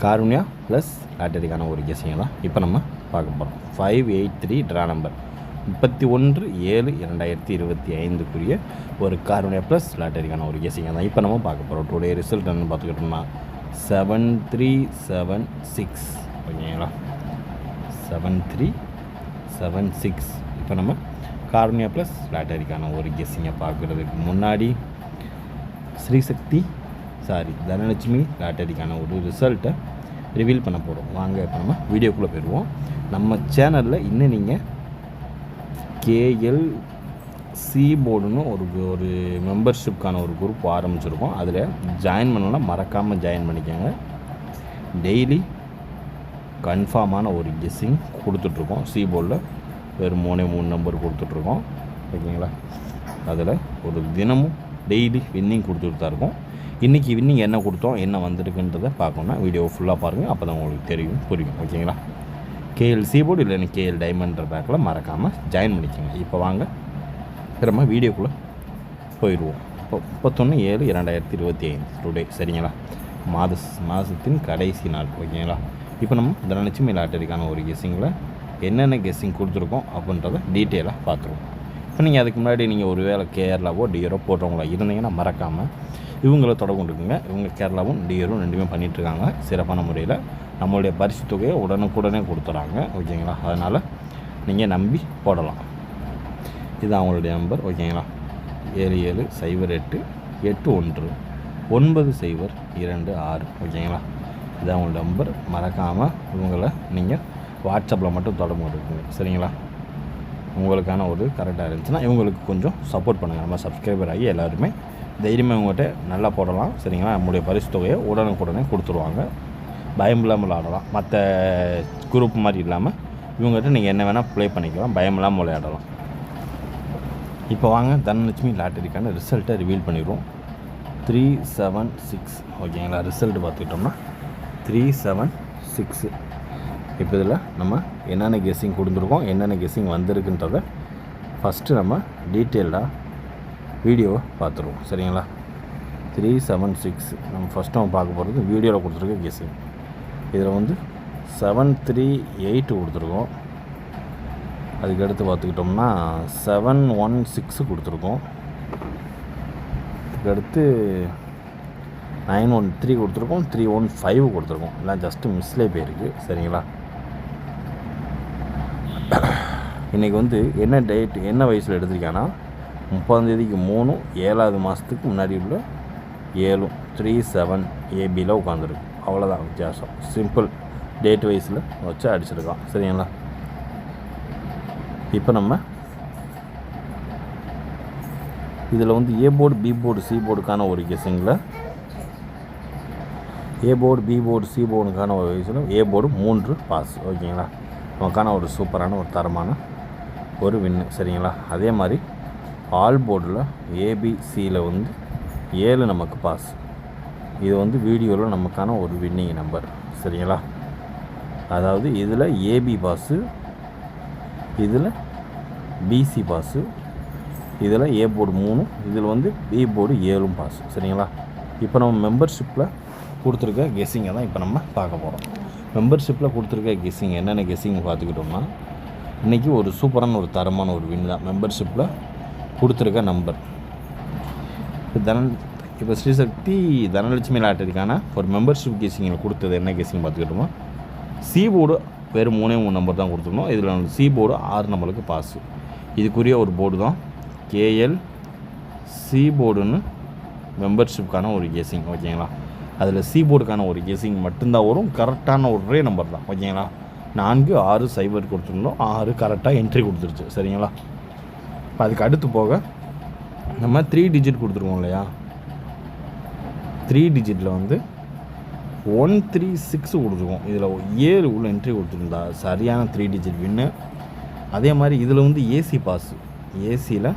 Karunya plus லாட்டரிக்கான ஒரு கெஸிங்கை தான் இப்போ நம்ம பார்க்க போகிறோம். 583 ட்ரா நம்பர் 31/7/2025 ஒரு காருண்யா ப்ளஸ் லாட்டரிக்கான ஒரு கெஸிங்கை தான் இப்போ நம்ம பார்க்க போகிறோம். டுடே ரிசல்ட் என்ன பார்த்துக்கிட்டோம்னா 7376 ஓகேங்களா, 7376. இப்போ நம்ம காருண்யா ப்ளஸ் லாட்டரிக்கான ஒரு கெஸிங்கை பார்க்குறதுக்கு முன்னாடி தனலட்சுமி லாட்டரிக்கான ஒரு ரிசல்ட்டை ரிவீல் பண்ண போகிறோம். வாங்க இப்போ நம்ம வீடியோக்குள்ளே போயிடுவோம். நம்ம சேனலில் இன்னும் நீங்கள் கேஎல்சி போர்டுன்னு ஒரு மெம்பர்ஷிப்கான ஒரு குரூப் ஆரம்பிச்சிருக்கோம். அதில் ஜாயின் பண்ணலாம், மறக்காமல் ஜாயின் பண்ணிக்கோங்க. டெய்லி கன்ஃபார்மான ஒரு கெஸ்ஸிங் கொடுத்துட்ருக்கோம். சி போர்டில் வெறும் 3 நம்பர் கொடுத்துட்ருக்கோம் ஓகேங்களா. அதில் ஒரு தினமும் டெய்லி வின்னிங் கொடுத்துட்டு தான் இருக்கும். இன்றைக்கி வின்னிங் என்ன கொடுத்தோம், என்ன வந்திருக்குன்றதை பார்க்கணுன்னா வீடியோ ஃபுல்லாக பாருங்கள், அப்போ தான் உங்களுக்கு புரியும் ஓகேங்களா. கேஎல்சி போர்டு இல்லைன்னு கேஎல் டைமண்ட்ற பேக்கில் மறக்காமல் ஜாயின் பண்ணிக்கோங்க. இப்போ வாங்க திரும்ப வீடியோக்குள்ளே போயிடுவோம். இப்போ 31/7/2025 டுடே சரிங்களா, மாதத்தின் கடைசி நாள் ஓகேங்களா. இப்போ நம்ம தனலட்சுமி லாட்டரிக்கான ஒரு கெஸ்ஸிங்கில் என்னென்ன கெஸ்ஸிங் கொடுத்துருக்கோம் அப்படின்றத டீட்டெயிலாக பார்த்துருவோம். இப்போ நீங்கள் அதுக்கு முன்னாடி நீங்கள் ஒரு வேளை கேரளாவோ டியரோ போடுறவங்களா இருந்தீங்கன்னா மறக்காமல் இவங்கள தொடர்பு கொண்டுக்குங்க. இவங்க கேரளாவும் டியரும் ரெண்டுமே பண்ணிகிட்ருக்காங்க சிறப்பான முறையில். நம்மளுடைய பரிசு தொகையை உடனுக்குடனே கொடுத்துறாங்க ஓகேங்களா. அதனால் நீங்கள் நம்பி போடலாம். இது அவங்களுடைய நம்பர் ஓகேங்களா. 7708819026 ஓகேங்களா. இது அவங்களோட நம்பர். மறக்காமல் இவங்களை நீங்கள் வாட்ஸ்அப்பில் மட்டும் தொடர்பு கொண்டுக்குங்க சரிங்களா. உங்களுக்கான ஒரு கரெக்டாக இருந்துச்சுன்னா இவங்களுக்கு கொஞ்சம் சப்போர்ட் பண்ணுங்கள். நம்ம சப்ஸ்கிரைபர் ஆகி எல்லாருமே தைரியமாக இவங்ககிட்ட நல்லா போடலாம் சரிங்களா. நம்முடைய பரிசு தொகையை உடனுக்குடனே கொடுத்துருவாங்க. பயம் இல்லாமல் விளையாடலாம். மற்ற குரூப் மாதிரி இல்லாமல் இவங்ககிட்ட நீங்கள் என்ன வேணால் ப்ளே பண்ணிக்கலாம், பயம் இல்லாமல் விளையாடலாம். இப்போ வாங்க தனலட்சுமி லாட்டரிக்கான ரிசல்ட்டை ரிவீல் பண்ணிடுவோம். 376 ஓகேங்களா. ரிசல்ட் பார்த்துக்கிட்டோம்னா 376. இப்போ இதில் நம்ம என்னென்ன கெஸ்ஸிங் கொடுத்துருக்கோம், என்னென்ன கெஸ்ஸிங் வந்திருக்குன்றதை ஃபஸ்ட்டு நம்ம டீட்டெயில்டாக வீடியோவை பார்த்துருவோம் சரிங்களா. 376 நம்ம ஃபஸ்ட்டு நம்ம பார்க்க போகிறது வீடியோவில் கொடுத்துருக்க கெஸ்ஸிங். இதில் 738 கொடுத்துருக்கோம். அதுக்கடுத்து பார்த்துக்கிட்டோம்னா 716 கொடுத்துருக்கோம். அதுக்கடுத்து 913 கொடுத்துருக்கோம். 315 கொடுத்துருக்கோம். எல்லாம் ஜஸ்ட்டு மிஸ்லே போயிருக்கு சரிங்களா. இன்றைக்கி என்ன டேட், என்ன வயசில் எடுத்திருக்காங்கன்னா 30 3 7வது மாதத்துக்கு முன்னாடி உள்ள 7 37 ஏபியில் உட்காந்துருக்கு. அவ்வளோதான் வித்தியாசம். சிம்பிள் டேட் வைஸில் வச்சு அடிச்சிருக்கான் சரிங்களா. இப்போ நம்ம இதில் A board, B board, C போர்டுக்கான ஒரு கெஸ்ஸிங்கில் A board, B board, C போர்டுக்கான ஒரு வயசில் ஏ போர்டு 3 பாஸ் ஓகேங்களா. நமக்கான ஒரு சூப்பரான ஒரு தரமான ஒரு வின்னு சரிங்களா. அதே மாதிரி ஆல் போர்டில் ஏபிசியில் 7 நமக்கு பாஸ். இது வீடியோவில் நமக்கான ஒரு வின்னிங் நம்பர் சரிங்களா. அதாவது இதில் ஏபி பாஸு, இதில் பிசி பாஸு, இதில் ஏ போர்டு 3, இதில் பி போர்டு 7 பாஸ் சரிங்களா. இப்போ நம்ம மெம்பர்ஷிப்பில் கொடுத்துருக்க கெஸ்ஸிங்கை தான் இப்போ நம்ம பார்க்க போகிறோம். மெம்பர்ஷிப்பில் கொடுத்துருக்க கெஸ்ஸிங் என்னென்ன கெஸ்ஸிங் பார்த்துக்கிட்டோம்னா இன்றைக்கி ஒரு சூப்பரான ஒரு தரமான ஒரு வின் தான். மெம்பர்ஷிப்பில் கொடுத்துருக்க நம்பர் இப்போ ஸ்ரீசக்தி தனலட்சுமி லாட்டரிக்கான ஒரு மெம்பர்ஷிப் கெஸ்ஸிங்கில் கொடுத்தது என்ன கெஸ்ஸிங் பார்த்துக்கிட்டோமா, சி போர்டு வெறும் 3 நம்பர் தான் கொடுத்துருந்தோம். இதில் சி போர்டு 6 நம்பருக்கு பாஸு. இதுக்குரிய ஒரு போர்டு தான் கேஎல் சி போர்டுன்னு மெம்பர்ஷிப்கான ஒரு கெஸ்ஸிங் ஓகேங்களா. அதில் சி போர்டுக்கான ஒரு கெஸ்ஸிங் மட்டும்தான் வரும். கரெக்டான ஒரே நம்பர் தான் ஓகேங்களா. 46 கொடுத்துருந்தோம், 6 கரெக்டாக என்ட்ரி கொடுத்துருச்சு சரிங்களா. இப்போ அதுக்கு அடுத்து போக நம்ம 3 டிஜிட் கொடுத்துருக்கோம் இல்லையா. 3 டிஜிட்டில் 136 கொடுத்துருக்கோம். இதில் 7 உள்ள என்ட்ரி கொடுத்துருந்தா சரியான 3 டிஜிட் வின்னு. அதே மாதிரி இதில் ஏசி பாஸு, ஏசியில்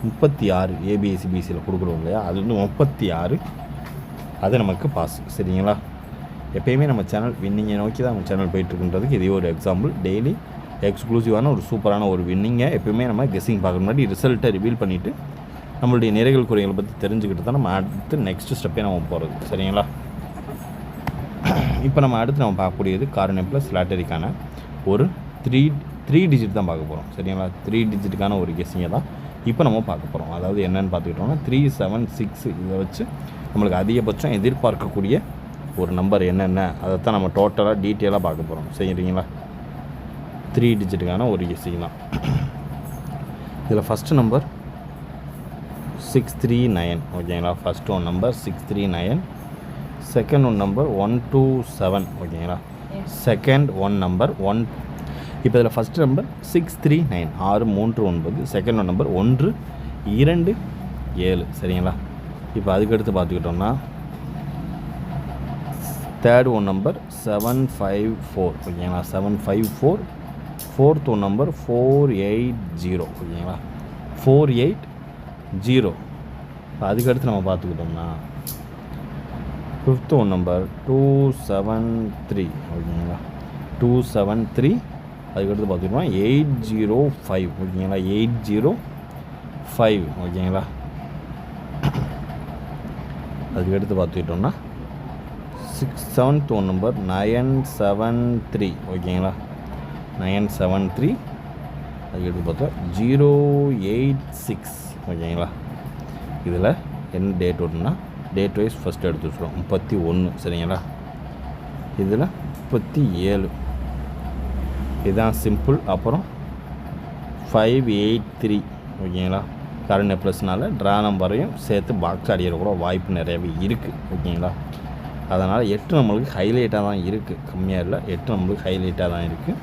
36 ஏபிஎஸ்சி பிசியில் கொடுக்குறோம் இல்லையா, அது 36 அது நமக்கு பாஸ் சரிங்களா. எப்போயுமே நம்ம சேனல் வின்னிங்கை நோக்கி தான் நம்ம சேனல் போயிட்டுருக்குன்றதுக்கு இதே ஒரு எக்ஸாம்பிள். டெய்லி எக்ஸ்க்ளூசிவான ஒரு சூப்பரான ஒரு வின்னிங்கை எப்போயுமே நம்ம கெஸ்ஸிங் பார்க்குற முன்னாடி ரிசல்ட்டை ரிவீல் பண்ணிவிட்டு நம்மளுடைய நிறைகள் குறைகளை பற்றி தெரிஞ்சுக்கிட்டு தான் நம்ம அடுத்து நெக்ஸ்ட் ஸ்டெப்பே நம்ம போகிறது சரிங்களா. இப்போ நம்ம அடுத்து நம்ம பார்க்கக்கூடியது கார்னே ப்ளஸ் லாட்டரிக்கான ஒரு த்ரீ டிஜிட் தான் பார்க்க போகிறோம். சரிங்களா? 3 டிஜிட்டுக்கான ஒரு கெஸ்ஸிங்கை தான் இப்போ நம்ம பார்க்க போகிறோம். அதாவது என்னென்னு பார்த்துக்கிட்டோம்னா 376 இதை வச்சு நம்மளுக்கு அதிகபட்சம் எதிர்பார்க்கக்கூடிய ஒரு நம்பர் என்னென்ன அதைத்தான் நம்ம டோட்டலாக டீட்டெயிலாக பார்க்க போகிறோம். சரிங்களா? 3 டிஜிட்டுக்கான ஒரு கெஸ்ஸிங் தான். இதில் ஃபஸ்ட்டு நம்பர் 639. ஓகேங்களா? First one number 639. Second one number 127. ஓகேங்களா? Second one number 1. இப்போ இதில் first number 639 639. Second one number 127. சரிங்களா? இப்போ அதுக்கடுத்து பார்த்துக்கிட்டோம்னா தேர்ட் ஒன் நம்பர் 754. ஓகேங்களா? 754. Fourth one number 480. ஓகேங்களா? 480. இப்போ அதுக்கடுத்து நம்ம பார்த்துக்கிட்டோம்னா ஃபிஃப்த் ஒன் நம்பர் 273. ஓகேங்களா? 273. அதுக்கடுத்து பார்த்துக்கிட்டோம்னா 805. ஓகேங்களா? 805. ஓகேங்களா? அதுக்கடுத்து பார்த்துக்கிட்டோம்னா செவன்த் ஒன் நம்பர் 973. ஓகேங்களா? 973. அதுக்கடுத்து பார்த்தா 086. ஓகேங்களா? இதில் என்ன டேட் வருதுன்னா டேட் வைஸ் ஃபஸ்ட்டு எடுத்து வச்சுருவோம் 31. சரிங்களா? இதில் 37. இதுதான் சிம்பிள். அப்புறம் 583. ஓகேங்களா? கரண்ட் ப்ளஸ்னால ட்ரா நம்பரையும் சேர்த்து பாக்ஸ் அடிக்கிற கூட வாய்ப்பு நிறையவே இருக்குது. ஓகேங்களா? அதனால் 8 நம்மளுக்கு ஹைலைட்டாக தான் இருக்குது, கம்மியாக இல்லை. 8 நம்மளுக்கு ஹைலைட்டாக தான் இருக்குது.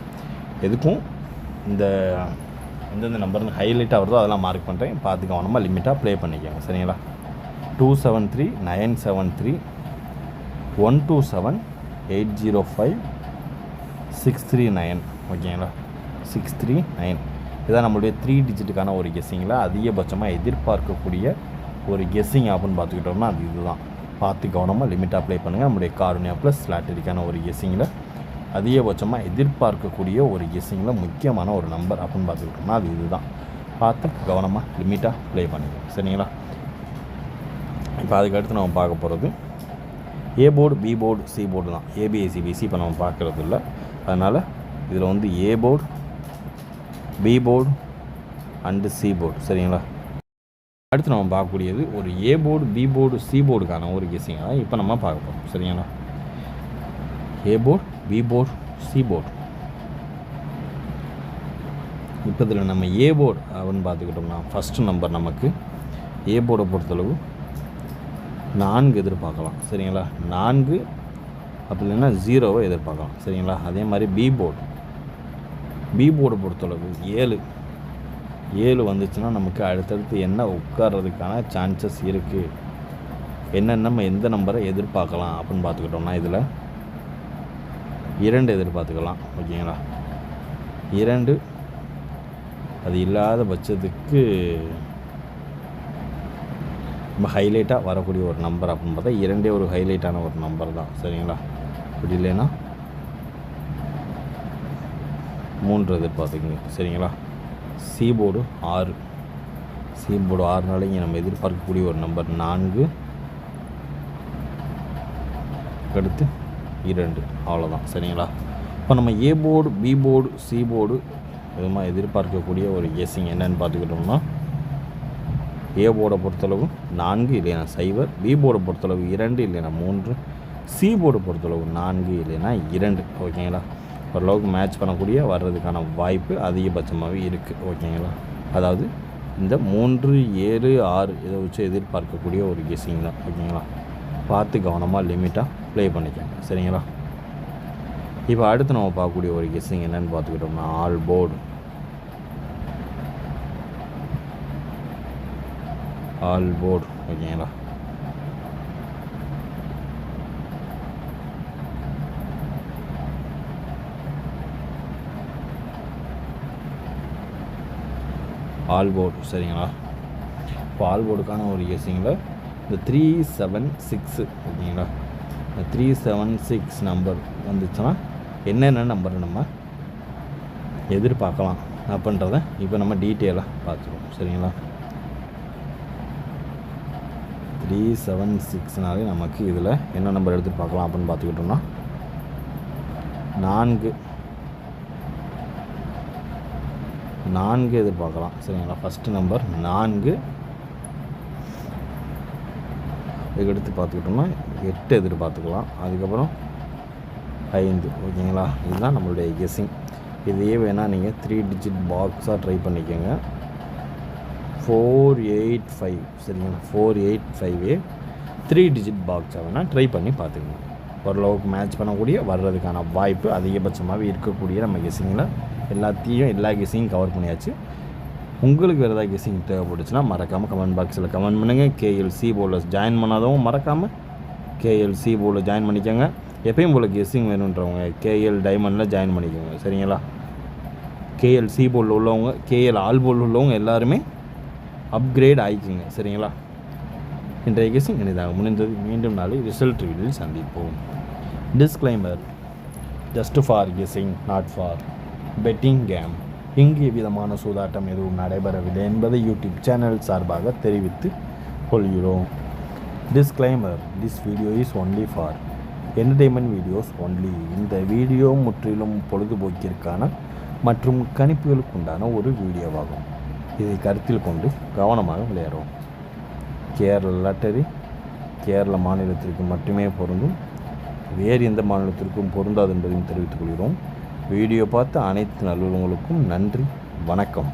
எதுக்கும் இந்த எந்தெந்த நம்பர் ஹைலைட்டாக வருதோ அதெல்லாம் மார்க் பண்ணுறேன், பார்த்து கவனமாக லிமிட்டாக ப்ளே பண்ணிக்கோங்க. சரிங்களா? 273 973 127 805 639. ஓகேங்களா? 639. இதான் நம்மளுடைய 3 டிஜிட்டுக்கான ஒரு கெஸ்ஸிங்கில் அதிகபட்சமாக எதிர்பார்க்கக்கூடிய ஒரு கெஸ்ஸிங் அப்படின்னு பார்த்துக்கிட்டோம்னா அது இதுதான். பார்த்து கவனமாக லிமிட்டாக அப்ளை பண்ணுங்கள். நம்முடைய கார்னியா ப்ளஸ் லாட்டரிக்கான ஒரு கெஸ்ஸிங்கில் அதிகபட்சமாக எதிர்பார்க்கக்கூடிய ஒரு கெஸ்ஸிங்கில் முக்கியமான ஒரு நம்பர் அப்படின்னு பார்த்துக்கிட்டோம்னா அது இதுதான். பார்த்து கவனமாக லிமிட்டாக ப்ளே பண்ணுங்கள். சரிங்களா? இப்போ அதுக்கடுத்து நம்ம பார்க்க போகிறது A board, B board, C board தான். ஏபிஎஸ்சிபிசி இப்போ நம்ம பார்க்குறது இல்லை. அதனால் இதில் வந்து A board, B board and C board. சரிங்களா? அடுத்து நம்ம பார்க்கக்கூடியது ஒரு A board, B board, C போர்டுக்கான ஒரு கெஸ்ஸிங் தான் இப்போ நம்ம பார்க்க போகிறோம். சரிங்களா? A board, B board, C board. இப்போ இதில் நம்ம ஏ போர்டு அப்படின்னு பார்த்துக்கிட்டோம்னா ஃபஸ்ட்டு நம்பர் நமக்கு ஏ போர்டை பொறுத்தளவு 4 எதிர்பார்க்கலாம். சரிங்களா? 4 அப்படி இல்லைன்னா 0 எதிர்பார்க்கலாம். சரிங்களா? அதே மாதிரி பி போர்டை பொறுத்தளவு 7 வந்துச்சுன்னா நமக்கு அடுத்தடுத்து என்ன உட்கார்றதுக்கான சான்சஸ் இருக்குது, நம்ம எந்த நம்பரை எதிர்பார்க்கலாம் அப்படின்னு பார்த்துக்கிட்டோம்னா இதில் 2 எதிர்பார்த்துக்கலாம். ஓகேங்களா? 2 அது இல்லாத பட்சத்துக்கு நம்ம ஹைலைட்டாக வரக்கூடிய ஒரு நம்பர் அப்படின்னு பார்த்தா 2 ஒரு ஹைலைட்டான ஒரு நம்பர் தான். சரிங்களா? இப்படி இல்லைன்னா 3 எதிர்பார்த்துக்குங்க. சரிங்களா? C board 6. சி போர்டு 6நால இங்கே நம்ம எதிர்பார்க்கக்கூடிய ஒரு நம்பர் 4. அடுத்து 2. அவ்வளோதான். சரிங்களா? இப்போ நம்ம A board, B board, C board இதுமாக எதிர்பார்க்கக்கூடிய ஒரு கெஸ்ஸிங் என்னென்னு பார்த்துக்கிட்டோம்னா ஏ போர்டை பொறுத்தளவு 4 இல்லைன்னா 0, பி போர்டை பொறுத்தளவு 2 இல்லைன்னா 3, சி போர்டை பொறுத்தளவு 4 இல்லைன்னா 2. ஓகேங்களா? ஓரளவுக்கு மேட்ச் பண்ணக்கூடிய வர்றதுக்கான வாய்ப்பு அதிகபட்சமாகவே இருக்குது. ஓகேங்களா? அதாவது இந்த 3, 7, 6 இதை வச்சு எதிர்பார்க்கக்கூடிய ஒரு கெஸ்ஸிங் தான். ஓகேங்களா? பார்த்து கவனமாக லிமிட்டாக ப்ளே பண்ணிக்கோங்க. சரிங்களா? இப்போ அடுத்து நம்ம பார்க்கக்கூடிய ஒரு கெஸ்ஸிங் என்னென்னு பார்த்துக்கிட்டோம்னா ஆல் போர்டு. ஓகேங்களா? All board. சரிங்களா? இப்போ ஆல் போர்டுக்கான ஒரு கெஸ்ஸிங்கில் இந்த 376. ஓகேங்களா? இந்த 376 நம்பர் வந்துச்சுன்னா என்னென்ன நம்பர் நம்ம எதிர்பார்க்கலாம் அப்படின்றத இப்போ நம்ம டீட்டெயிலாக பார்த்துருவோம். சரிங்களா? 376நாலே நமக்கு இதில் என்ன நம்பர் எடுத்து பார்க்கலாம் அப்படின்னு பார்த்துக்கிட்டோம்னா 4 எதிர்பார்க்கலாம். சரிங்களா? First number 4. இதுக்கடுத்து பார்த்துக்கிட்டோம்னா 8 எதிர்பார்த்துக்கலாம். அதுக்கப்புறம் 5. ஓகேங்களா? இதுதான் நம்மளுடைய கெஸ்ஸிங். இதையே வேணால் நீங்கள் 3 டிஜிட் பாக்ஸாக ட்ரை பண்ணிக்கோங்க. 485. சரிங்களா? 485 3 டிஜிட் பாக்ஸாக வேணால் ட்ரை பண்ணி பார்த்துக்கோங்க. ஓரளவுக்கு மேட்ச் பண்ணக்கூடிய வர்றதுக்கான வாய்ப்பு அதிகபட்சமாகவே இருக்கக்கூடிய நம்ம கெஸ்ஸிங்கில் எல்லா கெஸ்ஸிங்கும் கவர் பண்ணியாச்சு. உங்களுக்கு வேறு ஏதாவது கெஸ்ஸிங் தேவைப்பட்டுச்சுன்னா மறக்காமல் கமெண்ட் பாக்ஸில் கமெண்ட் பண்ணுங்கள். கேஎல்சி போலர்ஸ் ஜாயின் பண்ணாதவங்க மறக்காமல் கேஎல்சி போல ஜாயின் பண்ணிக்கோங்க. எப்பயும் போல் கெஸ்ஸிங் வேணுன்றவங்க கேஎல் டைமண்டில் ஜாயின் பண்ணிக்கோங்க. சரிங்களா? கேஎல்சி போல் உள்ளவங்க, கேஎல் ஆல் போல் உள்ளவங்க எல்லாருமே அப்கிரேட் ஆகிக்குங்க. சரிங்களா? இன்றைய கெஸ்ஸிங் இனிதாக முடிந்தது. மீண்டும் நாளை ரிசல்ட் வீடியோவில் சந்திப்போம். Disclaimer: just for guessing, not for betting game. இங்கு விதமான சூதாட்டம் எதுவும் நடைபெறவில்லை என்பதை யூடியூப் சேனல் சார்பாக தெரிவித்து கொள்கிறோம். Disclaimer: this video is only for entertainment videos only. இந்த வீடியோ முற்றிலும் பொழுதுபோக்கிற்கான மற்றும் கணிப்புகளுக்குண்டான ஒரு வீடியோவாகும். இதை கருத்தில் கொண்டு கவனமாக விளையாடுவோம். கேரள லாட்டரி கேரள மாநிலத்திற்கு மட்டுமே பொருந்தும், வேறு எந்த மாநிலத்திற்கும் பொருந்தாது என்பதையும் தெரிவித்துக் கொள்கிறோம். வீடியோ பார்த்த அனைத்து நல்லுறவுகளுக்கும் நன்றி. வணக்கம்.